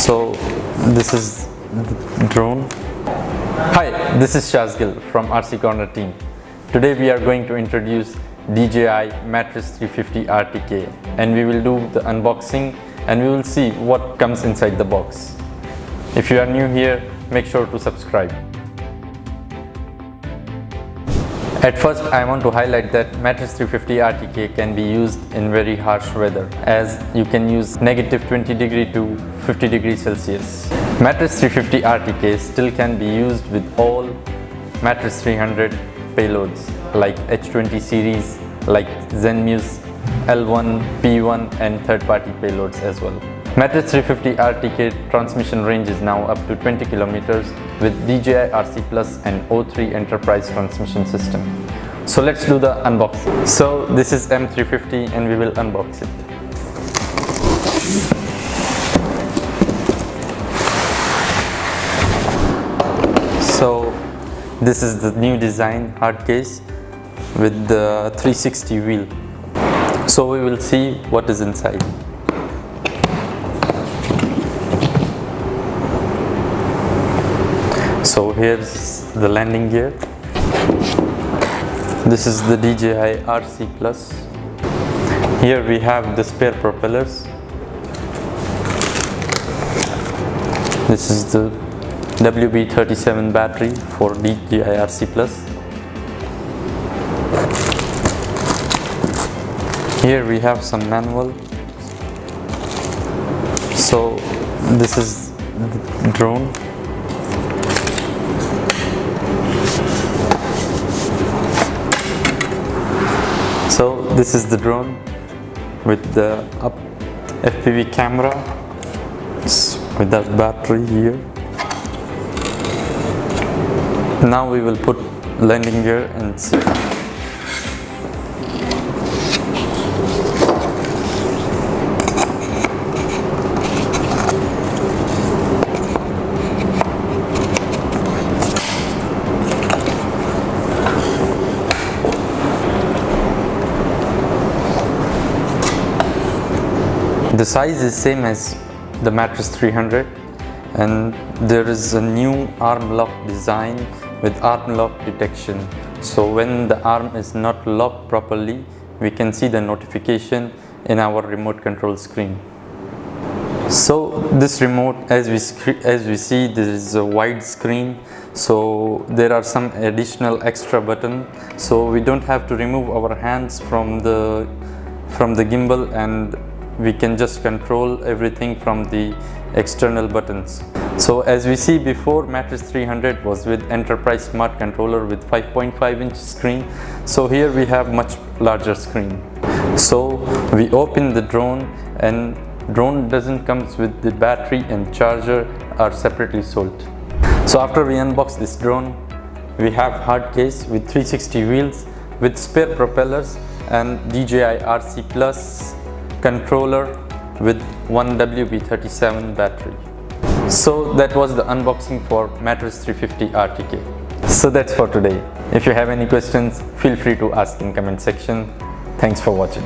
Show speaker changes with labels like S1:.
S1: So this is the drone. Hi, this is Shazgil from RC Corner team. Today we are going to introduce DJI Matrice 350 RTK, and we will do the unboxing and we will see what comes inside the box. If you are new here, make sure to subscribe. At first, I want to highlight that Matrice 350 RTK can be used in very harsh weather, as you can use -20° to 50°C. Matrice 350 RTK still can be used with all Matrice 300 payloads like H20 series, like Zenmuse, L1, P1 and third-party payloads as well. Matrice 350 RTK transmission range is now up to 20 km with DJI RC Plus and O3 Enterprise transmission system. So let's do the unboxing. So this is M350 and we will unbox it. So this is the new design hard case with the 360 wheel. So we will see what is inside. So here's the landing gear. This is the DJI RC Plus. Here we have the spare propellers. This is the WB37 battery for DJI RC Plus. Here we have some manual. So this is the drone. So this is the drone with the FPV camera with that battery here. Now we will put landing gear and see. The size is same as the Matrice 300, and there is a new arm lock design with arm lock detection. So when the arm is not locked properly, we can see the notification in our remote control screen. So this remote, as we see, there is a wide screen. So there are some additional extra buttons. So we don't have to remove our hands from the gimbal, and we can just control everything from the external buttons. So as we see before, Matrice 300 was with Enterprise Smart Controller with 5.5-inch screen. So here we have much larger screen. So we open the drone, and drone doesn't comes with the battery and charger are separately sold. So after we unbox this drone, we have hard case with 360 wheels with spare propellers and DJI RC Plus controller with one WB37 battery. So that was the unboxing for Matrice 350 RTK. So that's for today. If you have any questions, feel free to ask in comment section. Thanks for watching.